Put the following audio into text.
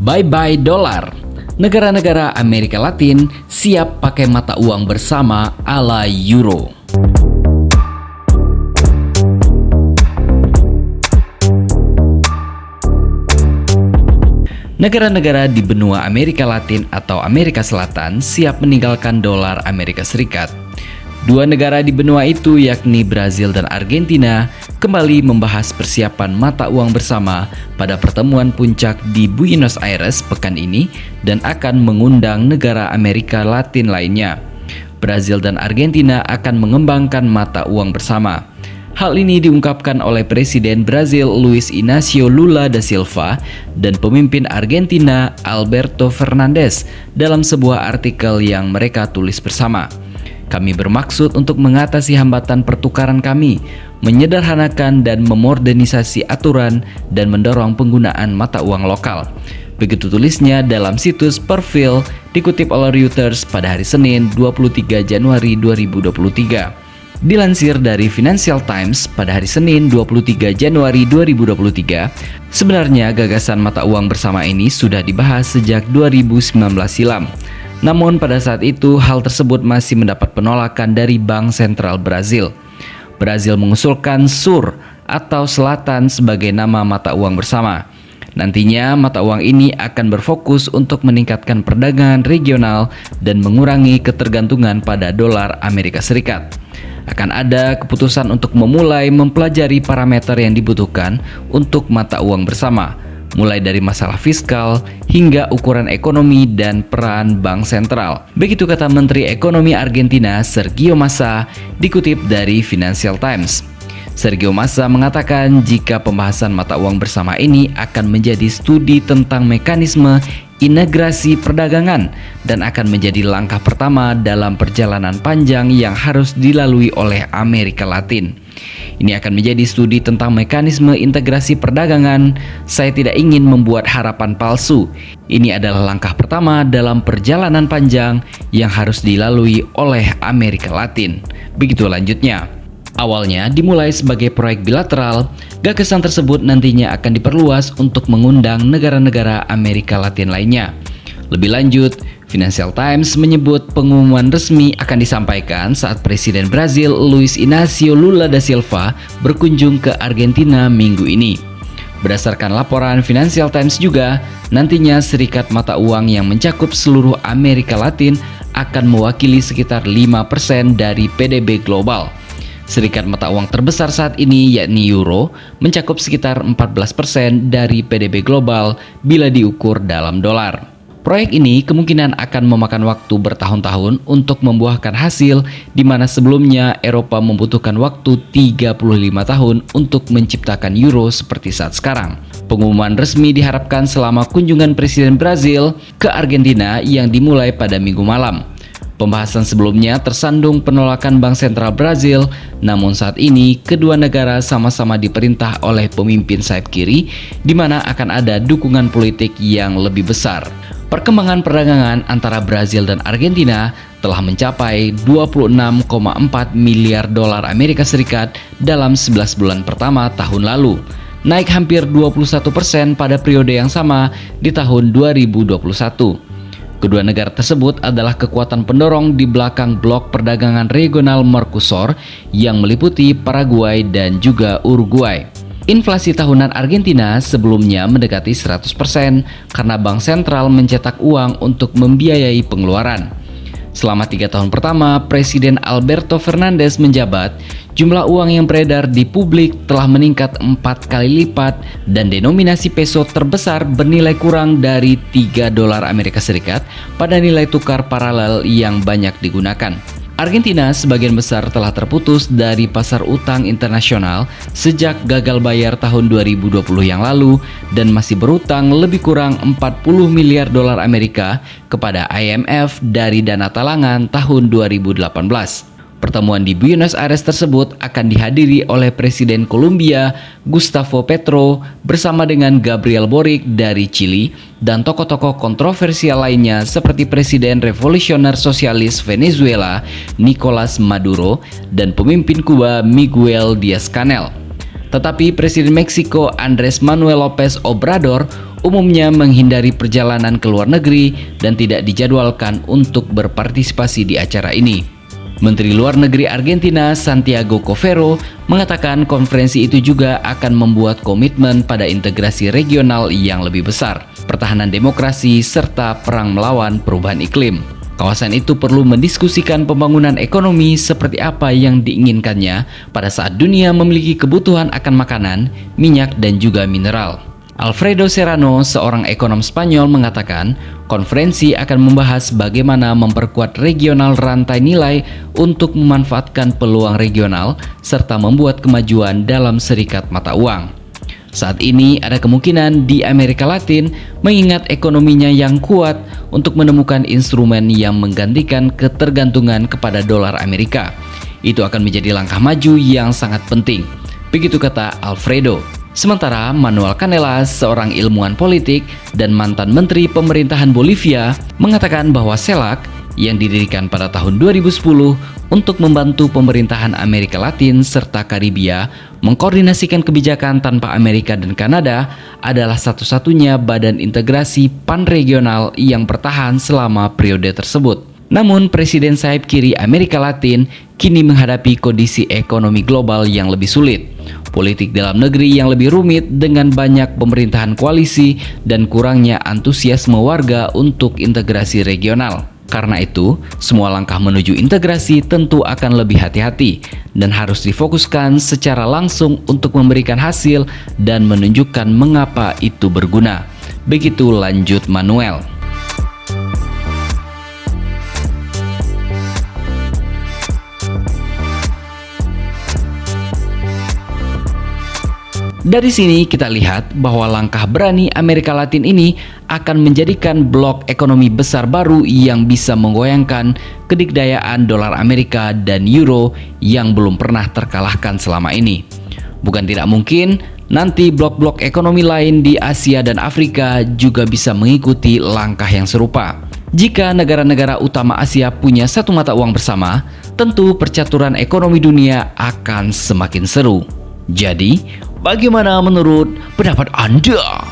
Bye-bye dolar. Negara-negara Amerika Latin siap pakai mata uang bersama ala euro. Negara-negara di benua Amerika Latin atau Amerika Selatan siap meninggalkan dolar Amerika Serikat. Dua negara di benua itu yakni Brazil dan Argentina kembali membahas persiapan mata uang bersama pada pertemuan puncak di Buenos Aires pekan ini dan akan mengundang negara Amerika Latin lainnya. Brazil dan Argentina akan mengembangkan mata uang bersama. Hal ini diungkapkan oleh Presiden Brazil Luiz Inácio Lula da Silva dan pemimpin Argentina Alberto Fernandes dalam sebuah artikel yang mereka tulis bersama. Kami bermaksud untuk mengatasi hambatan pertukaran kami, menyederhanakan dan memodernisasi aturan, dan mendorong penggunaan mata uang lokal. Begitu tulisnya dalam situs Perfil dikutip oleh Reuters pada hari Senin 23 Januari 2023. Dilansir dari Financial Times pada hari Senin 23 Januari 2023, sebenarnya gagasan mata uang bersama ini sudah dibahas sejak 2019 silam. Namun pada saat itu hal tersebut masih mendapat penolakan dari Bank Sentral Brazil. Brazil mengusulkan SUR atau Selatan sebagai nama mata uang bersama. Nantinya mata uang ini akan berfokus untuk meningkatkan perdagangan regional dan mengurangi ketergantungan pada dolar Amerika Serikat. Akan ada keputusan untuk memulai mempelajari parameter yang dibutuhkan untuk mata uang bersama, mulai dari masalah fiskal hingga ukuran ekonomi dan peran bank sentral. Begitu kata Menteri Ekonomi Argentina Sergio Massa dikutip dari Financial Times. Sergio Massa mengatakan jika pembahasan mata uang bersama ini akan menjadi studi tentang mekanisme integrasi perdagangan dan akan menjadi langkah pertama dalam perjalanan panjang yang harus dilalui oleh Amerika Latin. Ini akan menjadi studi tentang mekanisme integrasi perdagangan. Saya tidak ingin membuat harapan palsu. Ini adalah langkah pertama dalam perjalanan panjang yang harus dilalui oleh Amerika Latin. Begitu lanjutnya. Awalnya dimulai sebagai proyek bilateral, gagasan tersebut nantinya akan diperluas untuk mengundang negara-negara Amerika Latin lainnya. Lebih lanjut, Financial Times menyebut pengumuman resmi akan disampaikan saat Presiden Brazil Luiz Inácio Lula da Silva berkunjung ke Argentina minggu ini. Berdasarkan laporan Financial Times juga, nantinya serikat mata uang yang mencakup seluruh Amerika Latin akan mewakili sekitar 5% dari PDB global. Serikat mata uang terbesar saat ini yakni Euro mencakup sekitar 14% dari PDB global bila diukur dalam dolar. Proyek ini kemungkinan akan memakan waktu bertahun-tahun untuk membuahkan hasil di mana sebelumnya Eropa membutuhkan waktu 35 tahun untuk menciptakan Euro seperti saat sekarang. Pengumuman resmi diharapkan selama kunjungan Presiden Brazil ke Argentina yang dimulai pada Minggu malam. Pembahasan sebelumnya tersandung penolakan Bank Sentral Brazil, namun saat ini kedua negara sama-sama diperintah oleh pemimpin sayap kiri, di mana akan ada dukungan politik yang lebih besar. Perkembangan perdagangan antara Brazil dan Argentina telah mencapai 26,4 miliar dolar Amerika Serikat dalam 11 bulan pertama tahun lalu, naik hampir 21% pada periode yang sama di tahun 2021. Kedua negara tersebut adalah kekuatan pendorong di belakang blok perdagangan regional Mercosur yang meliputi Paraguay dan juga Uruguay. Inflasi tahunan Argentina sebelumnya mendekati 100% karena bank sentral mencetak uang untuk membiayai pengeluaran. Selama 3 tahun pertama Presiden Alberto Fernandes menjabat, jumlah uang yang beredar di publik telah meningkat 4 kali lipat dan denominasi peso terbesar bernilai kurang dari 3 dolar Amerika Serikat pada nilai tukar paralel yang banyak digunakan. Argentina sebagian besar telah terputus dari pasar utang internasional sejak gagal bayar tahun 2020 yang lalu dan masih berutang lebih kurang 40 miliar dolar Amerika kepada IMF dari dana talangan tahun 2018. Pertemuan di Buenos Aires tersebut akan dihadiri oleh Presiden Kolombia Gustavo Petro bersama dengan Gabriel Boric dari Chili dan tokoh-tokoh kontroversial lainnya seperti Presiden Revolusioner Sosialis Venezuela Nicolas Maduro dan pemimpin Kuba Miguel Diaz-Canel. Tetapi Presiden Meksiko Andrés Manuel López Obrador umumnya menghindari perjalanan ke luar negeri dan tidak dijadwalkan untuk berpartisipasi di acara ini. Menteri Luar Negeri Argentina Santiago Covero mengatakan konferensi itu juga akan membuat komitmen pada integrasi regional yang lebih besar, pertahanan demokrasi, serta perang melawan perubahan iklim. Kawasan itu perlu mendiskusikan pembangunan ekonomi seperti apa yang diinginkannya pada saat dunia memiliki kebutuhan akan makanan, minyak, dan juga mineral. Alfredo Serrano, seorang ekonom Spanyol, mengatakan konferensi akan membahas bagaimana memperkuat regional rantai nilai untuk memanfaatkan peluang regional serta membuat kemajuan dalam serikat mata uang. Saat ini ada kemungkinan di Amerika Latin mengingat ekonominya yang kuat untuk menemukan instrumen yang menggantikan ketergantungan kepada dolar Amerika. Itu akan menjadi langkah maju yang sangat penting. Begitu kata Alfredo. Sementara Manuel Canelas, seorang ilmuwan politik dan mantan menteri pemerintahan Bolivia, mengatakan bahwa CELAC yang didirikan pada tahun 2010 untuk membantu pemerintahan Amerika Latin serta Karibia mengkoordinasikan kebijakan tanpa Amerika dan Kanada adalah satu-satunya badan integrasi panregional yang bertahan selama periode tersebut. Namun Presiden sayap kiri Amerika Latin kini menghadapi kondisi ekonomi global yang lebih sulit, politik dalam negeri yang lebih rumit dengan banyak pemerintahan koalisi dan kurangnya antusiasme warga untuk integrasi regional. Karena itu, semua langkah menuju integrasi tentu akan lebih hati-hati dan harus difokuskan secara langsung untuk memberikan hasil dan menunjukkan mengapa itu berguna. Begitu lanjut Manuel. Dari sini kita lihat bahwa langkah berani Amerika Latin ini akan menjadikan blok ekonomi besar baru yang bisa menggoyangkan kedikdayaan dolar Amerika dan euro yang belum pernah terkalahkan selama ini. Bukan tidak mungkin nanti blok-blok ekonomi lain di Asia dan Afrika juga bisa mengikuti langkah yang serupa. Jika negara-negara utama Asia punya satu mata uang bersama, tentu percaturan ekonomi dunia akan semakin seru. Jadi, bagaimana menurut pendapat Anda?